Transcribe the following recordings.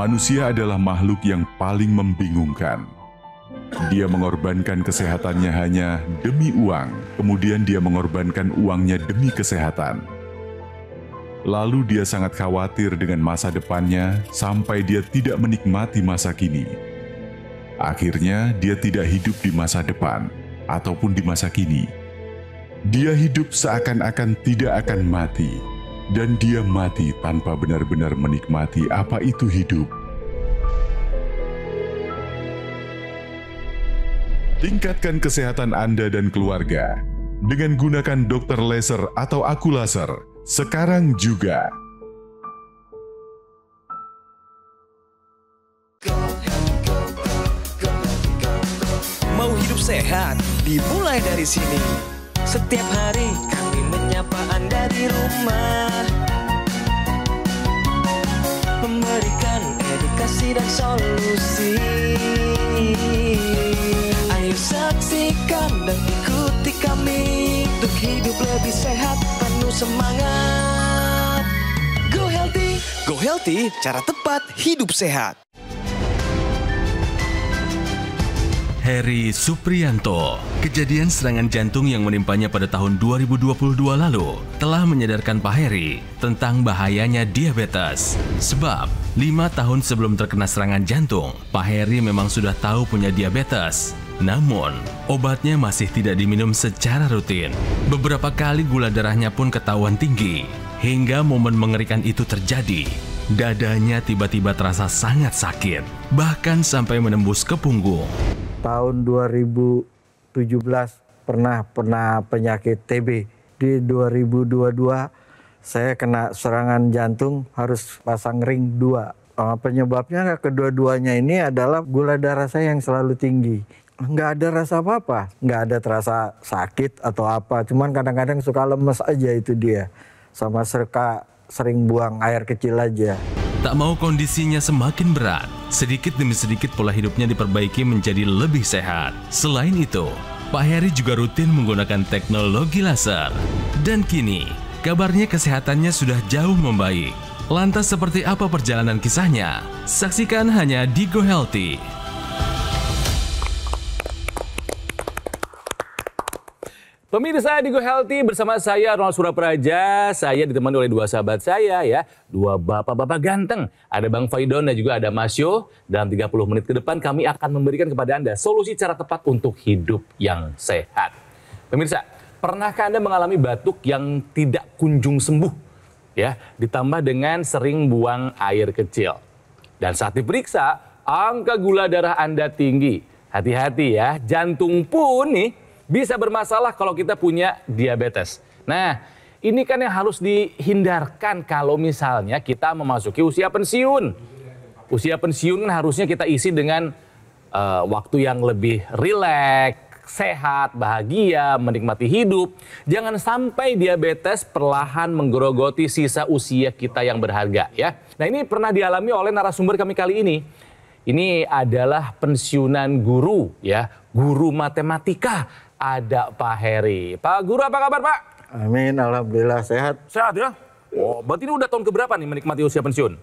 Manusia adalah makhluk yang paling membingungkan. Dia mengorbankan kesehatannya hanya demi uang, kemudian dia mengorbankan uangnya demi kesehatan. Lalu dia sangat khawatir dengan masa depannya sampai dia tidak menikmati masa kini. Akhirnya dia tidak hidup di masa depan ataupun di masa kini. Dia hidup seakan-akan tidak akan mati. Dan dia mati tanpa benar-benar menikmati apa itu hidup. Tingkatkan kesehatan Anda dan keluarga dengan gunakan dokter laser atau aku laser sekarang juga. Mau hidup sehat, dimulai dari sini. Setiap hari kami menyapa Anda di rumah, memberikan edukasi dan solusi. Ayo saksikan dan ikuti kami untuk hidup lebih sehat, penuh semangat. Go Healthy, cara tepat hidup sehat. Heri Supriyanto, kejadian serangan jantung yang menimpanya pada tahun 2022 lalu telah menyadarkan Pak Heri tentang bahayanya diabetes. Sebab 5 tahun sebelum terkena serangan jantung, Pak Heri memang sudah tahu punya diabetes. Namun, obatnya masih tidak diminum secara rutin. Beberapa kali gula darahnya pun ketahuan tinggi. Hingga momen mengerikan itu terjadi, dadanya tiba-tiba terasa sangat sakit, bahkan sampai menembus ke punggung. Tahun 2017 pernah penyakit TB. Di 2022 saya kena serangan jantung, harus pasang ring 2. Penyebabnya kedua-duanya ini adalah gula darah saya yang selalu tinggi. Nggak ada rasa apa-apa, nggak ada terasa sakit atau apa. Cuman kadang-kadang suka lemes aja itu dia. Sama sering buang air kecil aja. Tak mau kondisinya semakin berat, sedikit demi sedikit pola hidupnya diperbaiki menjadi lebih sehat. Selain itu, Pak Heri juga rutin menggunakan teknologi laser. Dan kini, kabarnya kesehatannya sudah jauh membaik. Lantas seperti apa perjalanan kisahnya? Saksikan hanya di Go Healthy. Pemirsa di Go Healthy bersama saya Ronald Surapraja. Saya ditemani oleh dua sahabat saya ya, dua bapak-bapak ganteng. Ada Bang Faidon dan juga ada Mas Yo. Dalam 30 menit ke depan kami akan memberikan kepada Anda solusi cara tepat untuk hidup yang sehat. Pemirsa, pernahkah Anda mengalami batuk yang tidak kunjung sembuh? Ya, ditambah dengan sering buang air kecil. Dan saat diperiksa, angka gula darah Anda tinggi. Hati-hati ya, jantung pun nih bisa bermasalah kalau kita punya diabetes. Nah, ini kan yang harus dihindarkan kalau misalnya kita memasuki usia pensiun. Usia pensiun kan harusnya kita isi dengan waktu yang lebih rileks, sehat, bahagia, menikmati hidup. Jangan sampai diabetes perlahan menggerogoti sisa usia kita yang berharga ya. Nah, ini pernah dialami oleh narasumber kami kali ini. Ini adalah pensiunan guru ya, guru matematika. Ada Pak Heri. Pak Guru, apa kabar Pak? Amin, alhamdulillah sehat. Sehat ya? Oh, berarti ini udah tahun keberapa nih menikmati usia pensiun?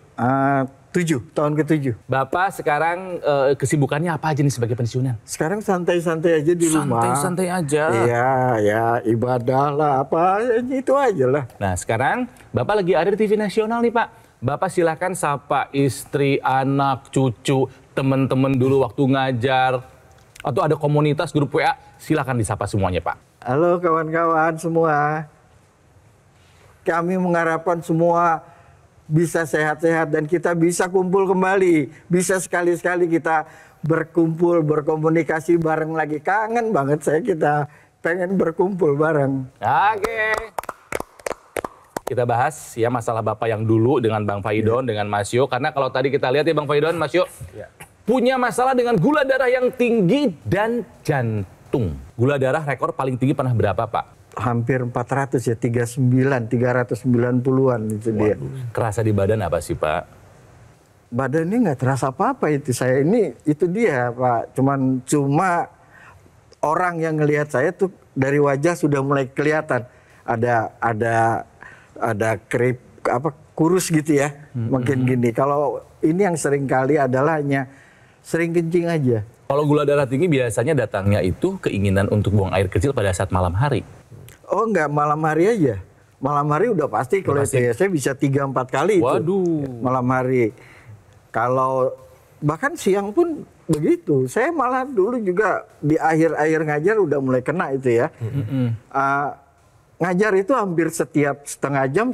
tahun ke-7. Bapak sekarang kesibukannya apa aja nih sebagai pensiunan? Sekarang santai-santai aja di rumah. Santai-santai aja. Iya, ya ibadah lah, apa itu aja lah. Nah sekarang Bapak lagi ada di TV nasional nih Pak. Bapak silakan sapa istri, anak, cucu, teman-teman dulu waktu ngajar. Atau ada komunitas grup WA, silakan disapa semuanya Pak. Halo kawan-kawan semua. Kami mengharapkan semua bisa sehat-sehat dan kita bisa kumpul kembali. Bisa sekali-sekali kita berkumpul, berkomunikasi bareng lagi. Kangen banget kita pengen berkumpul bareng. Oke. Kita bahas ya masalah Bapak yang dulu dengan Bang Faidon, dengan Mas Yo. Karena kalau tadi kita lihat ya Bang Faidon, Mas Yo. Punya masalah dengan gula darah yang tinggi dan jantung. Gula darah rekor paling tinggi pernah berapa Pak? Hampir 400 ya, 390-an itu dia. Kerasa di badan apa sih Pak? Badannya nggak terasa apa-apa itu saya ini, itu dia Pak. Cuma orang yang ngelihat saya tuh dari wajah sudah mulai kelihatan. Ada kerip, kurus gitu ya, makin gini. Kalau ini yang sering kali adalah hanya sering kencing aja. Kalau gula darah tinggi biasanya datangnya itu keinginan untuk buang air kecil pada saat malam hari. Oh enggak, malam hari aja. Malam hari udah pasti, kalau saya bisa 3-4 kali itu. Waduh. Malam hari. Kalau bahkan siang pun begitu. Saya malah dulu juga di akhir-akhir ngajar udah mulai kena itu ya. Ngajar itu hampir setiap setengah jam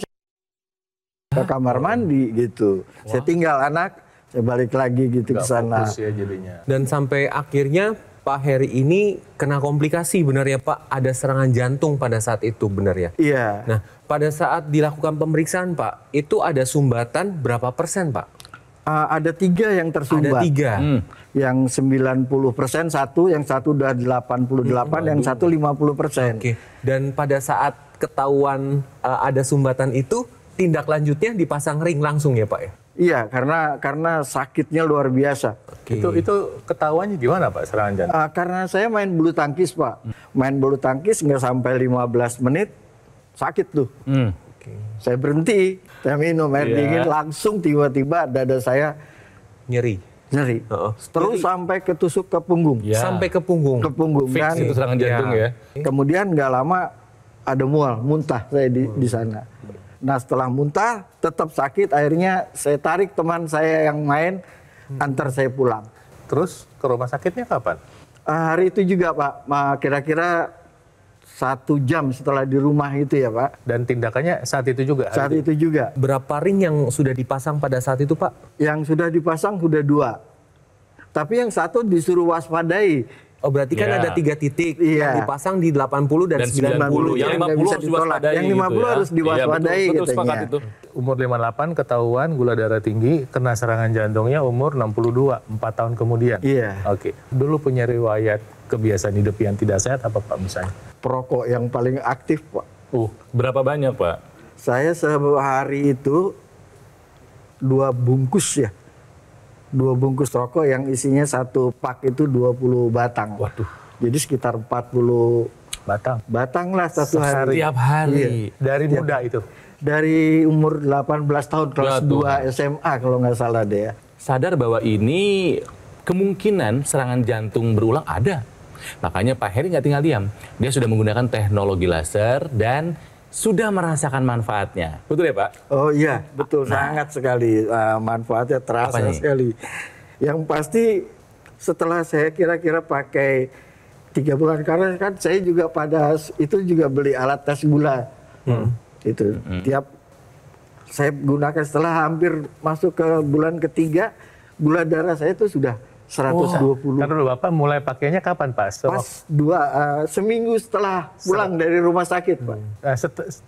ke kamar mandi gitu. Saya tinggal anak, saya balik lagi gitu ke sana. Ya jadinya. Dan sampai akhirnya Pak Heri ini kena komplikasi, benar ya Pak? Ada serangan jantung pada saat itu, benar ya? Iya. Nah, pada saat dilakukan pemeriksaan Pak, itu ada sumbatan berapa persen Pak? Ada 3 yang tersumbat. Ada 3. Yang 90% satu, yang satu udah 88, yang satu 50%. Oke. Dan pada saat ketahuan ada sumbatan itu, tindak lanjutnya dipasang ring langsung ya Pak ya? Iya, karena sakitnya luar biasa. Itu ketahuannya gimana Pak serangan jantung? Karena saya main bulu tangkis Pak. Main bulu tangkis nggak sampai 15 menit, sakit tuh. Saya berhenti, saya minum air dingin, langsung tiba-tiba dada saya Nyeri. Terus sampai ketusuk ke punggung. Ya. Sampai ke punggung. Ke punggung. Fix Dan itu serangan jantung ya. kemudian nggak lama ada mual, muntah saya di sana. Nah setelah muntah tetap sakit, akhirnya saya tarik teman saya yang main, antar saya pulang. Terus ke rumah sakitnya kapan? Hari itu juga Pak, kira-kira 1 jam setelah di rumah itu ya Pak. Dan tindakannya saat itu juga? Saat itu juga. Berapa ring yang sudah dipasang pada saat itu Pak? Yang sudah dipasang sudah 2. Tapi yang satu disuruh waspadai. Oh berarti kan Ya. ada 3 titik Iya. yang dipasang di 80 dan 90. Yang 50 nggak bisa harus ditolak. diwaspadai Yang 50 gitu ya. harus diwaspadai Iya, betul, katanya. sepakat itu. Umur 58 ketahuan gula darah tinggi, kena serangan jantungnya umur 62, 4 tahun kemudian. Iya. Oke. Dulu punya riwayat kebiasaan hidup yang tidak sehat apa Pak misalnya? Perokok yang paling aktif Pak. Berapa banyak Pak? Saya sehari itu 2 bungkus ya. 2 bungkus rokok yang isinya 1 pak itu 20 batang. Waduh. Jadi sekitar 40 Batang. lah satu hari. Tiap hari. Iya. Dari muda itu. Dari umur 18 tahun kelas Waduh. 2 SMA kalau nggak salah deh ya. Sadar bahwa ini kemungkinan serangan jantung berulang ada. Makanya Pak Heri nggak tinggal diam. Dia sudah menggunakan teknologi laser dan sudah merasakan manfaatnya. Betul ya Pak? Oh iya, betul, sangat sekali, manfaatnya terasa Apa nih? sekali. Yang pasti setelah saya kira-kira pakai 3 bulan, karena kan saya juga pada itu juga beli alat tes gula. Itu tiap saya gunakan setelah hampir masuk ke bulan ketiga, gula darah saya itu sudah 120. Kan dulu Bapak mulai pakainya kapan Pak? Pas seminggu setelah pulang dari rumah sakit Pak.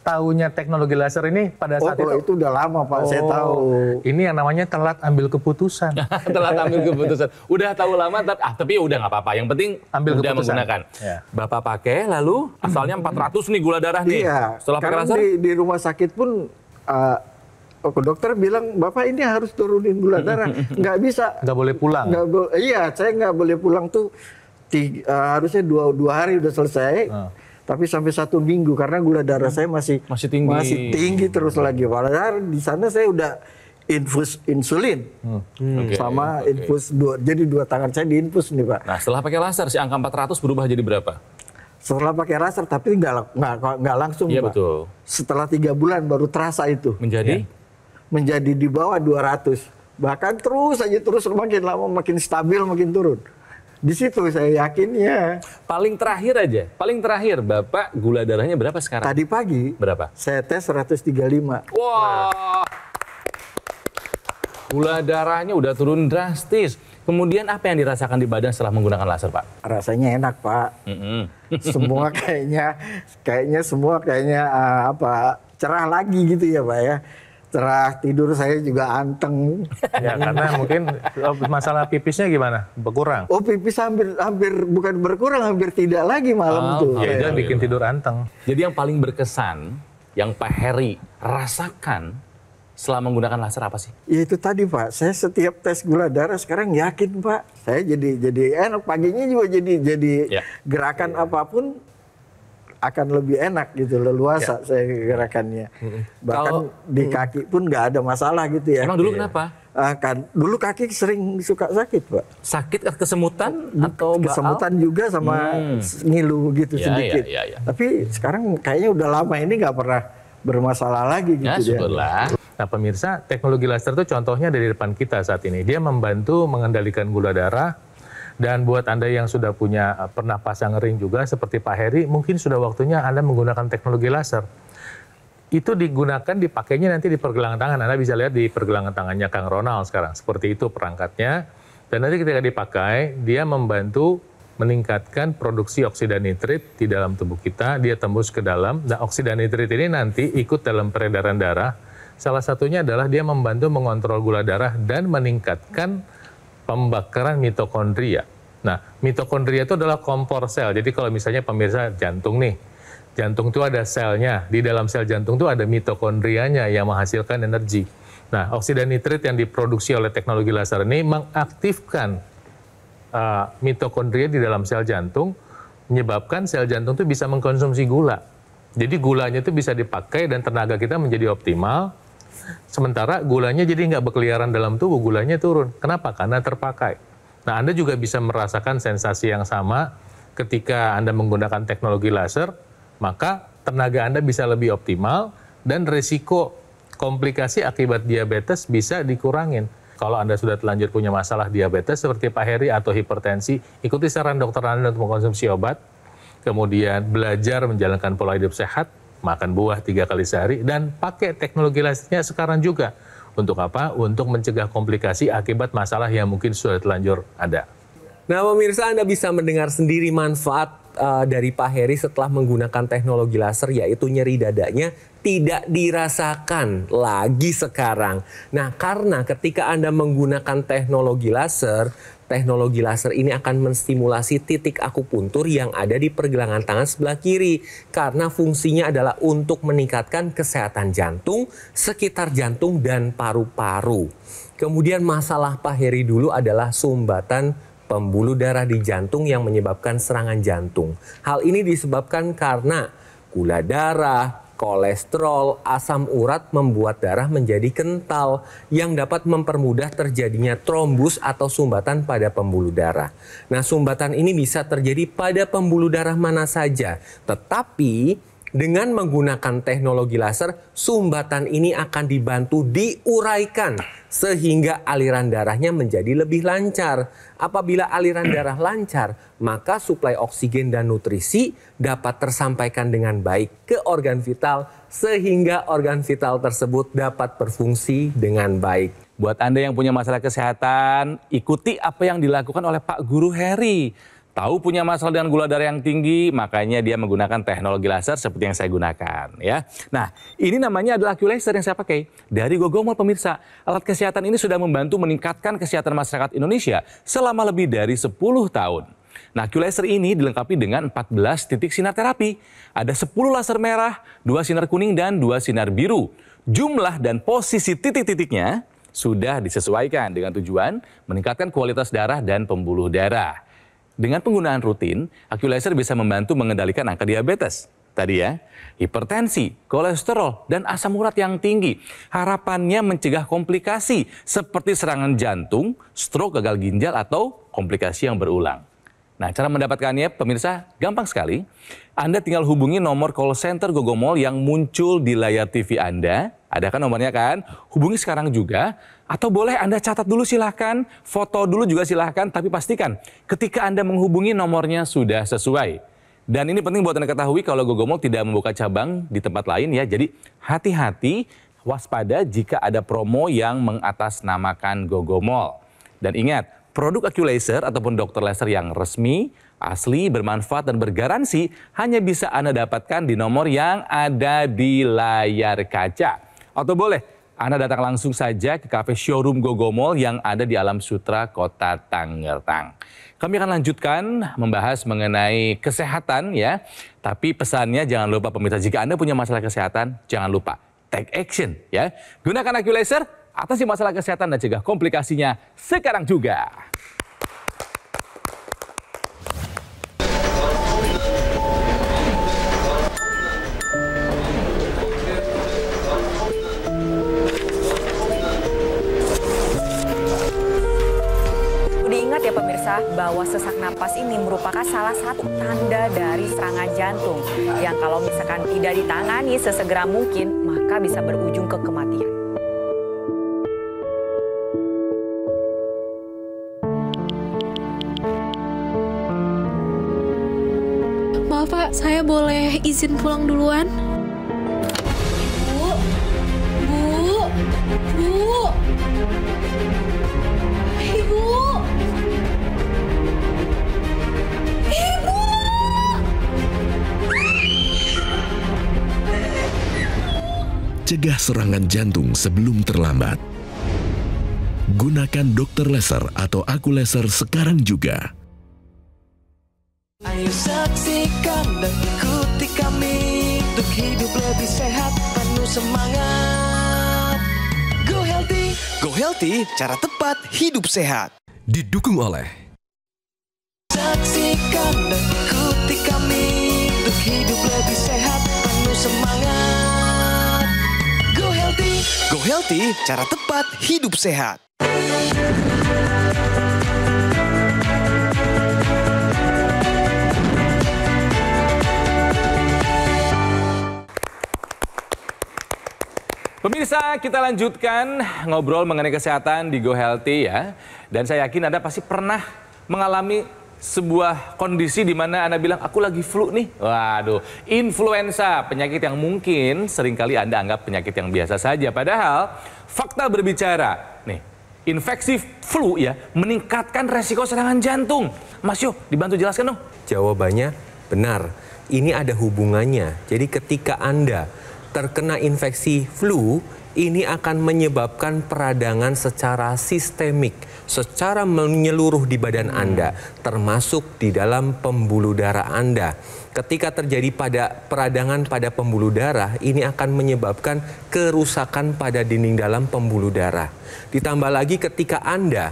Tahunya teknologi laser ini pada saat kalau itu udah lama Pak, saya tahu. Ini yang namanya telat ambil keputusan. Telah ambil keputusan. Udah tahu lama, tapi ya udah nggak apa-apa. Yang penting Ambil udah keputusan. menggunakan. Ya. Bapak pakai, lalu asalnya 400 nih gula darah nih. Iya, Setelah pakai karena laser, di rumah sakit pun dokter bilang, Bapak ini harus turunin gula darah. Nggak bisa. Nggak boleh pulang. Iya, saya nggak boleh pulang tuh. Harusnya dua hari udah selesai. Tapi sampai 1 minggu karena gula darah saya masih tinggi. Masih tinggi terus lagi. Padahal di sana saya udah infus insulin sama infus jadi 2 tangan saya diinfus nih Pak. Nah, setelah pakai laser si angka 400 berubah jadi berapa? Setelah pakai laser tapi nggak langsung Iya, Pak. betul. Setelah 3 bulan baru terasa itu. Menjadi di bawah 200. Bahkan terus makin lama makin stabil, makin turun. Di situ saya yakinnya. Paling terakhir Bapak gula darahnya berapa sekarang? Tadi pagi Berapa? saya tes 135. Wah. Gula darahnya udah turun drastis. Kemudian apa yang dirasakan di badan setelah menggunakan laser, Pak? Rasanya enak, Pak. Semua kayaknya semua cerah lagi gitu ya, Pak ya. Cerah, tidur saya juga anteng. Ya karena mungkin masalah pipisnya gimana? Berkurang? Oh, pipis hampir bukan berkurang, hampir tidak lagi malam tuh. Ya itu bikin tidur anteng. Jadi yang paling berkesan, yang Pak Heri rasakan setelah menggunakan laser apa sih? Ya itu tadi Pak, saya setiap tes gula darah sekarang yakin Pak. Saya jadi enak, paginya juga jadi gerakan apapun akan lebih enak gitu, leluasa saya gerakannya. Bahkan di kaki pun nggak ada masalah gitu ya. Emang dulu kenapa? Kan dulu kaki sering suka sakit, Pak. Sakit kesemutan atau baal? Kesemutan juga sama ngilu gitu Ya, sedikit. ya. Tapi sekarang kayaknya udah lama ini nggak pernah bermasalah lagi gitu Ya, syukurlah. Nah pemirsa, teknologi laser itu contohnya dari depan kita saat ini. Dia membantu mengendalikan gula darah. Dan buat Anda yang sudah pernah pasang ring juga seperti Pak Heri, mungkin sudah waktunya Anda menggunakan teknologi laser. Itu dipakainya nanti di pergelangan tangan. Anda bisa lihat di pergelangan tangannya Kang Ronald sekarang. Seperti itu perangkatnya. Dan nanti ketika dipakai, dia membantu meningkatkan produksi oksida nitrit di dalam tubuh kita. Dia tembus ke dalam. Nah, oksida nitrit ini nanti ikut dalam peredaran darah. Salah satunya adalah dia membantu mengontrol gula darah dan meningkatkan pembakaran mitokondria. Nah, mitokondria itu adalah kompor sel. Jadi kalau misalnya pemirsa jantung nih, jantung itu ada selnya. Di dalam sel jantung itu ada mitokondrianya yang menghasilkan energi. Nah, oksida nitrit yang diproduksi oleh teknologi laser ini mengaktifkan mitokondria di dalam sel jantung, menyebabkan sel jantung itu bisa mengkonsumsi gula. Jadi gulanya itu bisa dipakai dan tenaga kita menjadi optimal. Sementara gulanya jadi nggak berkeliaran dalam tubuh, gulanya turun. Kenapa? Karena terpakai. Nah, Anda juga bisa merasakan sensasi yang sama ketika Anda menggunakan teknologi laser, maka tenaga Anda bisa lebih optimal dan risiko komplikasi akibat diabetes bisa dikurangin. Kalau Anda sudah terlanjur punya masalah diabetes seperti Pak Heri atau hipertensi, ikuti saran dokter Anda untuk mengkonsumsi obat, kemudian belajar menjalankan pola hidup sehat, makan buah 3 kali sehari, dan pakai teknologi lasernya sekarang juga. Untuk apa? Untuk mencegah komplikasi akibat masalah yang mungkin sudah terlanjur ada. Nah pemirsa, Anda bisa mendengar sendiri manfaat dari Pak Heri setelah menggunakan teknologi laser, yaitu nyeri dadanya tidak dirasakan lagi sekarang. Nah karena ketika Anda menggunakan teknologi laser ini akan menstimulasi titik akupuntur yang ada di pergelangan tangan sebelah kiri. Karena fungsinya adalah untuk meningkatkan kesehatan jantung, sekitar jantung, dan paru-paru. Kemudian masalah Pak Heri dulu adalah sumbatan pembuluh darah di jantung yang menyebabkan serangan jantung. Hal ini disebabkan karena gula darah, kolesterol, asam urat membuat darah menjadi kental yang dapat mempermudah terjadinya trombus atau sumbatan pada pembuluh darah. Nah, sumbatan ini bisa terjadi pada pembuluh darah mana saja, tetapi dengan menggunakan teknologi laser, sumbatan ini akan dibantu diuraikan sehingga aliran darahnya menjadi lebih lancar. Apabila aliran darah lancar, maka suplai oksigen dan nutrisi dapat tersampaikan dengan baik ke organ vital sehingga organ vital tersebut dapat berfungsi dengan baik. Buat Anda yang punya masalah kesehatan, ikuti apa yang dilakukan oleh Pak Guru Heri. Tahu punya masalah dengan gula darah yang tinggi, makanya dia menggunakan teknologi laser seperti yang saya gunakan. Ya. Nah, ini namanya adalah AccuLaser yang saya pakai dari Gogomol pemirsa. Alat kesehatan ini sudah membantu meningkatkan kesehatan masyarakat Indonesia selama lebih dari 10 tahun. Nah, AccuLaser ini dilengkapi dengan 14 titik sinar terapi. Ada 10 laser merah, 2 sinar kuning, dan 2 sinar biru. Jumlah dan posisi titik-titiknya sudah disesuaikan dengan tujuan meningkatkan kualitas darah dan pembuluh darah. Dengan penggunaan rutin, AccuLaser bisa membantu mengendalikan angka diabetes. Tadi ya, hipertensi, kolesterol, dan asam urat yang tinggi. Harapannya mencegah komplikasi seperti serangan jantung, stroke, gagal ginjal, atau komplikasi yang berulang. Nah, cara mendapatkannya, pemirsa, gampang sekali. Anda tinggal hubungi nomor call center Gogomol yang muncul di layar TV Anda. Ada kan nomornya kan? Hubungi sekarang juga. Atau boleh Anda catat dulu silahkan, foto dulu juga silahkan, tapi pastikan ketika Anda menghubungi nomornya sudah sesuai. Dan ini penting buat Anda ketahui kalau Gogomol tidak membuka cabang di tempat lain ya. Jadi hati-hati, waspada jika ada promo yang mengatasnamakan Gogomol. Dan ingat, produk AccuLaser ataupun dokter laser yang resmi, asli, bermanfaat, dan bergaransi hanya bisa Anda dapatkan di nomor yang ada di layar kaca. Atau boleh Anda datang langsung saja ke kafe showroom Gogomol yang ada di Alam Sutra, Kota Tangerang. Kami akan lanjutkan membahas mengenai kesehatan ya. Tapi pesannya jangan lupa pemirsa, jika Anda punya masalah kesehatan, jangan lupa take action ya. Gunakan AccuLaser, atasi masalah kesehatan dan cegah komplikasinya sekarang juga. pemirsa bahwa sesak napas ini merupakan salah satu tanda dari serangan jantung yang kalau misalkan tidak ditangani sesegera mungkin maka bisa berujung ke kematian. Maaf Pak, saya boleh izin pulang duluan? Bu, Ibu. Cegah serangan jantung sebelum terlambat. Gunakan dokter laser atau aku laser sekarang juga. Ayo saksikan dan ikuti kami untuk hidup lebih sehat, penuh semangat. Go Healthy, cara tepat hidup sehat. Didukung oleh Saksikan dan ikuti kami untuk hidup lebih sehat, penuh semangat. Go Healthy, cara tepat hidup sehat. Pemirsa, kita lanjutkan ngobrol mengenai kesehatan di Go Healthy ya. Dan saya yakin Anda pasti pernah mengalami sebuah kondisi di mana Anda bilang, aku lagi flu nih. Waduh, influenza, penyakit yang mungkin seringkali Anda anggap penyakit yang biasa saja. Padahal fakta berbicara, nih, infeksi flu ya meningkatkan resiko serangan jantung. Mas Yo, dibantu jelaskan dong. Jawabannya benar. Ini ada hubungannya. Jadi ketika Anda terkena infeksi flu, ini akan menyebabkan peradangan secara sistemik, secara menyeluruh di badan Anda, termasuk di dalam pembuluh darah Anda. Ketika terjadi peradangan pada pembuluh darah, ini akan menyebabkan kerusakan pada dinding dalam pembuluh darah. Ditambah lagi ketika Anda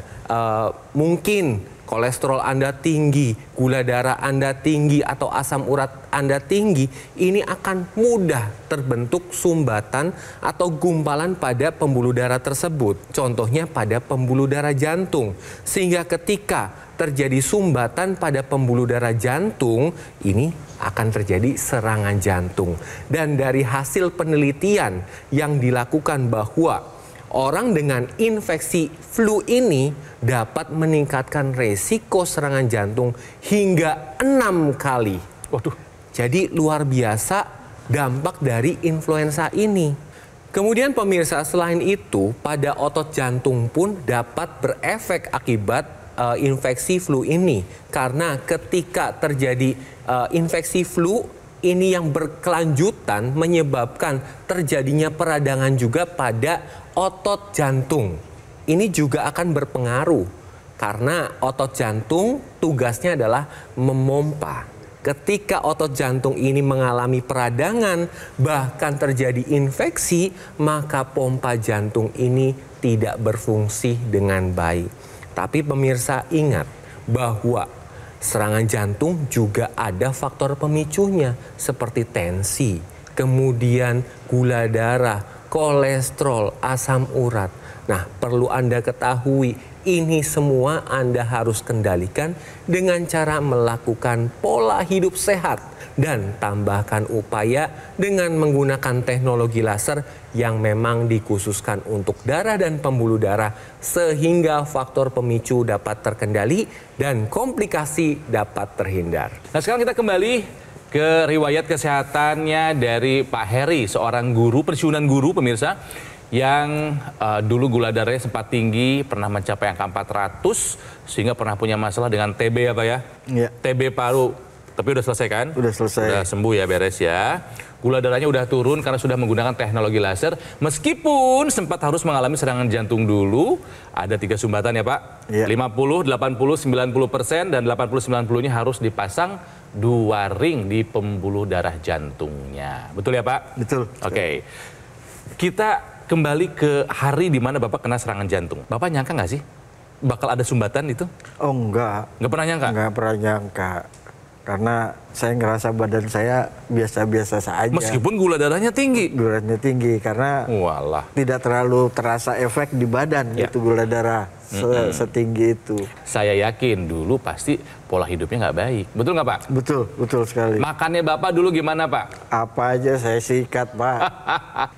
mungkin kolesterol Anda tinggi, gula darah Anda tinggi, atau asam urat Anda tinggi, ini akan mudah terbentuk sumbatan atau gumpalan pada pembuluh darah tersebut. Contohnya pada pembuluh darah jantung. Sehingga ketika terjadi sumbatan pada pembuluh darah jantung, ini akan terjadi serangan jantung. Dan dari hasil penelitian yang dilakukan bahwa orang dengan infeksi flu ini dapat meningkatkan resiko serangan jantung hingga 6 kali. Waduh. Jadi luar biasa dampak dari influenza ini. Kemudian pemirsa, selain itu pada otot jantung pun dapat berefek akibat infeksi flu ini. Karena ketika terjadi infeksi flu ini yang berkelanjutan menyebabkan terjadinya peradangan juga pada otot jantung. Ini juga akan berpengaruh karena otot jantung tugasnya adalah memompa. Ketika otot jantung ini mengalami peradangan, bahkan terjadi infeksi, maka pompa jantung ini tidak berfungsi dengan baik. Tapi pemirsa ingat bahwa serangan jantung juga ada faktor pemicunya seperti tensi, kemudian gula darah, kolesterol, asam urat. Nah, perlu Anda ketahui, ini semua Anda harus kendalikan dengan cara melakukan pola hidup sehat dan tambahkan upaya dengan menggunakan teknologi laser yang memang dikhususkan untuk darah dan pembuluh darah sehingga faktor pemicu dapat terkendali dan komplikasi dapat terhindar. Nah, sekarang kita kembali ke riwayat kesehatannya dari Pak Heri, seorang guru, pensiunan guru pemirsa, yang dulu gula darahnya sempat tinggi, pernah mencapai angka 400, sehingga pernah punya masalah dengan TB ya Pak ya? Iya. TB paru, tapi udah selesai kan? Udah selesai. Udah sembuh ya, beres ya. Gula darahnya udah turun karena sudah menggunakan teknologi laser, meskipun sempat harus mengalami serangan jantung dulu. Ada 3 sumbatan ya Pak? Iya. 50, 80, 90%, dan 80-90-nya harus dipasang 2 ring di pembuluh darah jantungnya. Betul ya Pak? Betul. Oke. Kita kembali ke hari di mana Bapak kena serangan jantung. Bapak nyangka nggak sih bakal ada sumbatan itu? Oh enggak. Nggak pernah nyangka? Enggak pernah nyangka. Karena saya ngerasa badan saya biasa-biasa saja. Meskipun gula darahnya tinggi. Gulanya tinggi karena Walah. tidak terlalu terasa efek di badan Ya. itu gula darah setinggi itu. Saya yakin dulu pasti pola hidupnya nggak baik. Betul nggak Pak? Betul sekali. Makannya Bapak dulu gimana Pak? Apa aja saya sikat, Pak.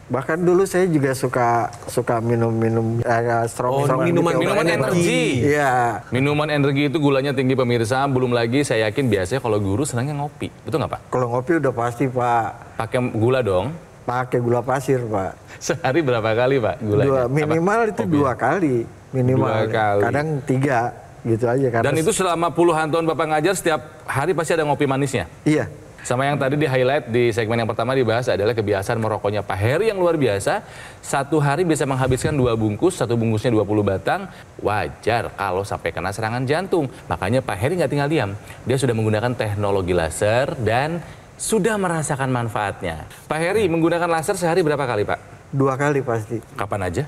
Bahkan dulu saya juga suka minum-minum strong Minuman energi. Iya. Minuman energi itu gulanya tinggi pemirsa. Belum lagi saya yakin biasanya kalau guru senangnya ngopi. Betul nggak Pak? Kalau ngopi udah pasti, Pak. Pakai gula dong. Pakai gula pasir, Pak. Sehari berapa kali Pak gulanya? Minimal itu 2 kali. Minimal. 2 kali. Kadang 3 gitu aja. Dan itu selama puluhan tahun Bapak ngajar setiap hari pasti ada ngopi manisnya? Iya. Sama yang tadi di highlight di segmen yang pertama dibahas adalah kebiasaan merokoknya Pak Heri yang luar biasa. 1 hari bisa menghabiskan 2 bungkus, 1 bungkusnya 20 batang. Wajar kalau sampai kena serangan jantung. Makanya Pak Heri nggak tinggal diam. Dia sudah menggunakan teknologi laser dan sudah merasakan manfaatnya. Pak Heri menggunakan laser sehari berapa kali Pak? 2 kali pasti. Kapan aja?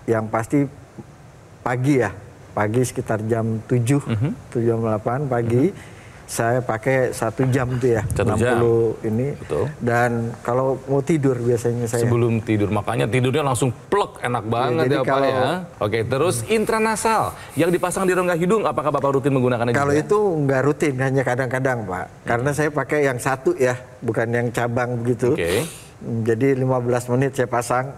Yang pasti pagi ya. Pagi sekitar jam 7, jam 8 pagi. Saya pakai 1 jam tuh ya, 1 jam. 60 ini. Betul. Dan kalau mau tidur biasanya saya. Sebelum tidur, makanya tidurnya langsung plek, enak banget jadi ya Pak ya. Oke, terus intranasal yang dipasang di rongga hidung, apakah Bapak rutin menggunakannya Kalau juga? itu nggak rutin, hanya kadang-kadang Pak. Karena saya pakai yang 1 ya, bukan yang cabang begitu. Oke. Jadi 15 menit saya pasang.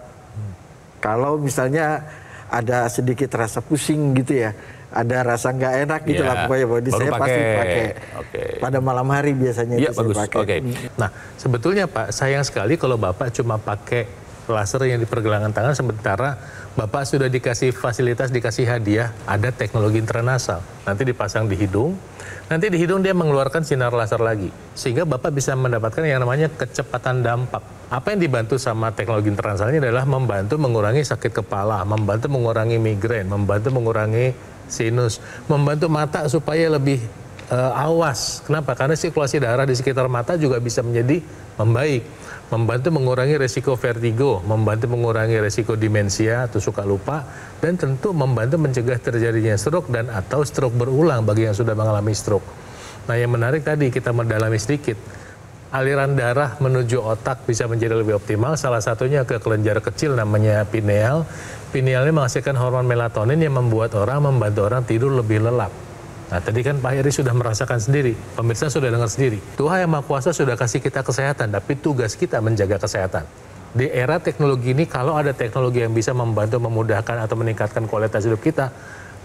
Kalau misalnya ada sedikit rasa pusing gitu ya, ada rasa nggak enak gitu Ya, lah pokoknya. Jadi baru saya pasti pakai. Oke. Pada malam hari biasanya Iya, itu bagus. saya pakai. Oke. Nah, sebetulnya Pak, sayang sekali kalau Bapak cuma pakai laser yang di pergelangan tangan sementara Bapak sudah dikasih fasilitas, dikasih hadiah, ada teknologi intranasal. Nanti dipasang di hidung, nanti di hidung dia mengeluarkan sinar laser lagi. Sehingga Bapak bisa mendapatkan yang namanya kecepatan dampak. Apa yang dibantu sama teknologi intranasal ini adalah membantu mengurangi sakit kepala, membantu mengurangi migrain, membantu mengurangi sinus, membantu mata supaya lebih awas. Kenapa? Karena sirkulasi darah di sekitar mata juga bisa menjadi membaik. Membantu mengurangi resiko vertigo, membantu mengurangi resiko demensia atau suka lupa, dan tentu membantu mencegah terjadinya stroke dan atau stroke berulang bagi yang sudah mengalami stroke. Nah, yang menarik tadi kita mendalami sedikit. Aliran darah menuju otak bisa menjadi lebih optimal. Salah satunya ke kelenjar kecil namanya pineal. Pineal ini menghasilkan hormon melatonin yang membuat membantu orang tidur lebih lelap. Nah, tadi kan Pak Heri sudah merasakan sendiri, pemirsa sudah dengar sendiri. Tuhan Yang Maha Kuasa sudah kasih kita kesehatan, tapi tugas kita menjaga kesehatan. Di era teknologi ini, kalau ada teknologi yang bisa membantu, memudahkan atau meningkatkan kualitas hidup kita,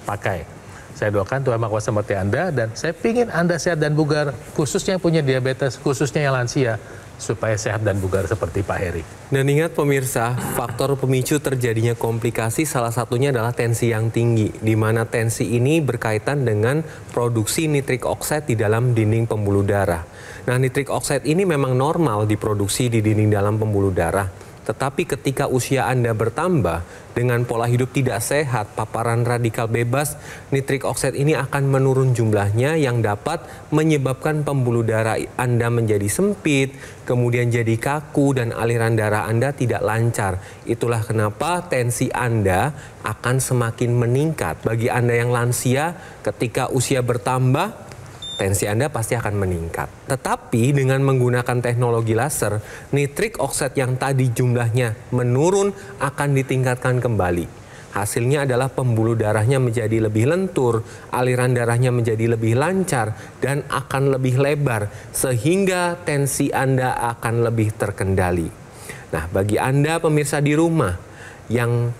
pakai. Saya doakan Tuhan Maha Kuasa seperti Anda, dan saya ingin Anda sehat dan bugar, khususnya yang punya diabetes, khususnya yang lansia, supaya sehat dan bugar seperti Pak Heri. Dan ingat pemirsa, faktor pemicu terjadinya komplikasi salah satunya adalah tensi yang tinggi, di mana tensi ini berkaitan dengan produksi nitrik oxide di dalam dinding pembuluh darah. Nah, nitrik oxide ini memang normal diproduksi di dinding dalam pembuluh darah. Tetapi ketika usia Anda bertambah dengan pola hidup tidak sehat, paparan radikal bebas, nitrik oxide ini akan menurun jumlahnya yang dapat menyebabkan pembuluh darah Anda menjadi sempit, kemudian jadi kaku dan aliran darah Anda tidak lancar. Itulah kenapa tensi Anda akan semakin meningkat. Bagi Anda yang lansia, ketika usia bertambah, tensi Anda pasti akan meningkat. Tetapi dengan menggunakan teknologi laser, nitrik oxide yang tadi jumlahnya menurun akan ditingkatkan kembali. Hasilnya adalah pembuluh darahnya menjadi lebih lentur, aliran darahnya menjadi lebih lancar, dan akan lebih lebar, sehingga tensi Anda akan lebih terkendali. Nah, bagi Anda pemirsa di rumah yang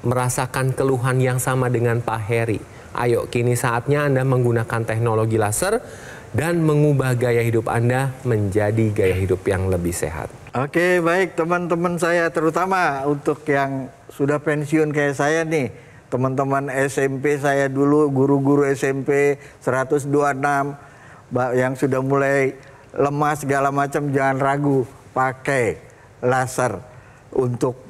merasakan keluhan yang sama dengan Pak Heri, ayo kini saatnya Anda menggunakan teknologi laser dan mengubah gaya hidup Anda menjadi gaya hidup yang lebih sehat. Oke, baik teman-teman saya, terutama untuk yang sudah pensiun kayak saya nih, teman-teman SMP saya dulu, guru-guru SMP 126, yang sudah mulai lemah segala macam, jangan ragu, pakai laser untuk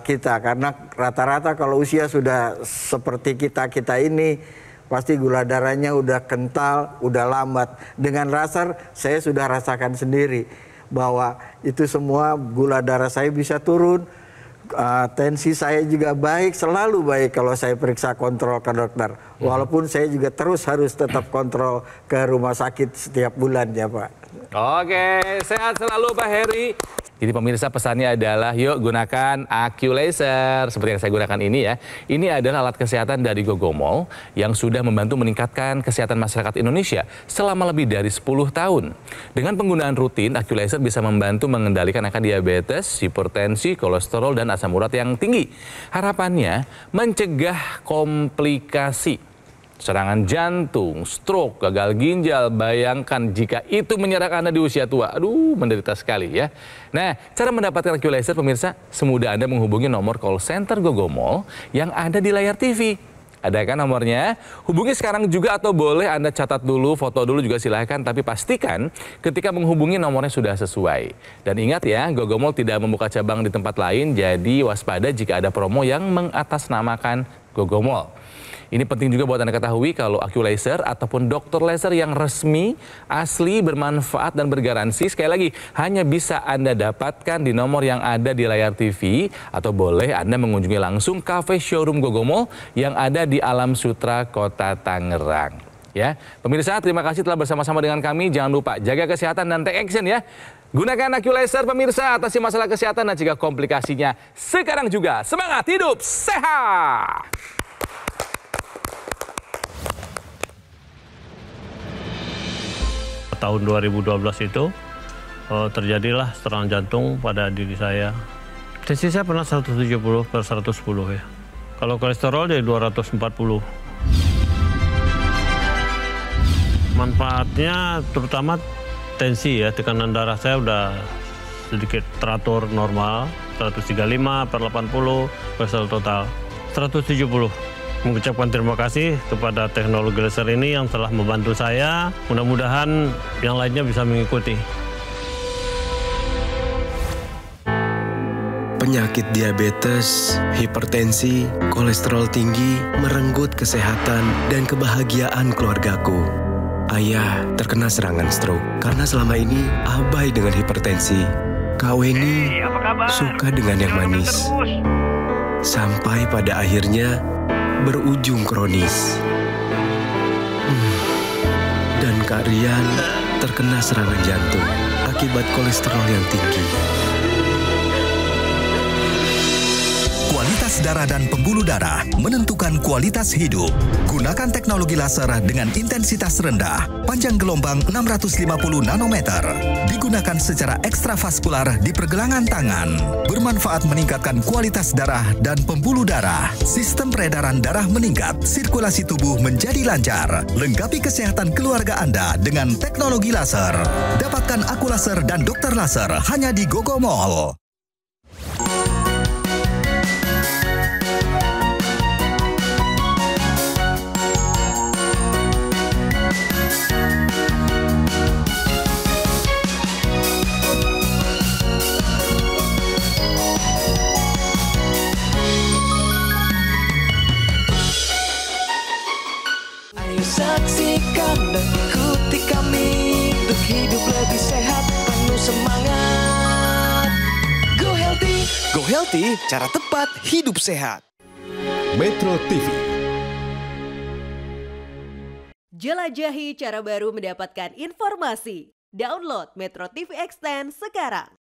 kita, karena rata-rata kalau usia sudah seperti kita ini pasti gula darahnya udah kental, udah lambat. Dengan laser saya sudah rasakan sendiri bahwa itu semua gula darah saya bisa turun, Tensi saya juga baik, selalu baik kalau saya periksa kontrol ke dokter. Walaupun saya juga terus harus tetap kontrol ke rumah sakit setiap bulan ya Pak. Oke, sehat selalu Pak Heri. Jadi pemirsa, pesannya adalah yuk gunakan AccuLaser seperti yang saya gunakan ini ya. Ini adalah alat kesehatan dari Gogomol yang sudah membantu meningkatkan kesehatan masyarakat Indonesia selama lebih dari 10 tahun. Dengan penggunaan rutin, AccuLaser bisa membantu mengendalikan angka diabetes, hipertensi, kolesterol, dan asam urat yang tinggi. Harapannya mencegah komplikasi serangan jantung, stroke, gagal ginjal. Bayangkan jika itu menyerang Anda di usia tua. Aduh, menderita sekali ya. Nah, cara mendapatkan AccuLaser pemirsa, semudah Anda menghubungi nomor call center Gogomol yang ada di layar TV. Ada kan nomornya? Hubungi sekarang juga atau boleh Anda catat dulu, foto dulu juga silahkan. Tapi pastikan ketika menghubungi nomornya sudah sesuai. Dan ingat ya, Gogomol tidak membuka cabang di tempat lain. Jadi waspada jika ada promo yang mengatasnamakan Gogomol. Ini penting juga buat Anda ketahui kalau AccuLaser ataupun dokter laser yang resmi, asli, bermanfaat, dan bergaransi, sekali lagi, hanya bisa Anda dapatkan di nomor yang ada di layar TV, atau boleh Anda mengunjungi langsung cafe showroom Gogomol yang ada di Alam Sutra, Kota Tangerang. Ya, pemirsa, terima kasih telah bersama-sama dengan kami. Jangan lupa jaga kesehatan dan take action ya. Gunakan AccuLaser pemirsa, atasi masalah kesehatan dan cegah komplikasinya sekarang juga. Semangat hidup sehat! Tahun 2012 itu terjadilah serangan jantung pada diri saya. Tensi saya pernah 170/110 ya. Kalau kolesterol jadi 240. Manfaatnya terutama tensi ya, tekanan darah saya udah sedikit teratur normal, 135/80, kolesterol total 170. Mengucapkan terima kasih kepada teknologi laser ini yang telah membantu saya. Mudah-mudahan yang lainnya bisa mengikuti. Penyakit diabetes, hipertensi, kolesterol tinggi merenggut kesehatan dan kebahagiaan keluargaku. Ayah terkena serangan stroke karena selama ini abai dengan hipertensi. Kak Weni suka dengan yang manis. Sampai pada akhirnya berujung kronis. Dan Kak Rian terkena serangan jantung akibat kolesterol yang tinggi. Kualitas darah dan pembuluh darah menentukan kualitas hidup. Gunakan teknologi laser dengan intensitas rendah, panjang gelombang 650 nanometer. Digunakan secara ekstravaskular di pergelangan tangan. Bermanfaat meningkatkan kualitas darah dan pembuluh darah. Sistem peredaran darah meningkat, sirkulasi tubuh menjadi lancar. Lengkapi kesehatan keluarga Anda dengan teknologi laser. Dapatkan AccuLaser dan dokter laser hanya di Gogomol. Saksikan dan ikuti kami untuk hidup lebih sehat, penuh semangat. Go Healthy, cara tepat hidup sehat. Metro TV. Jelajahi cara baru mendapatkan informasi. Download Metro TV Extend sekarang.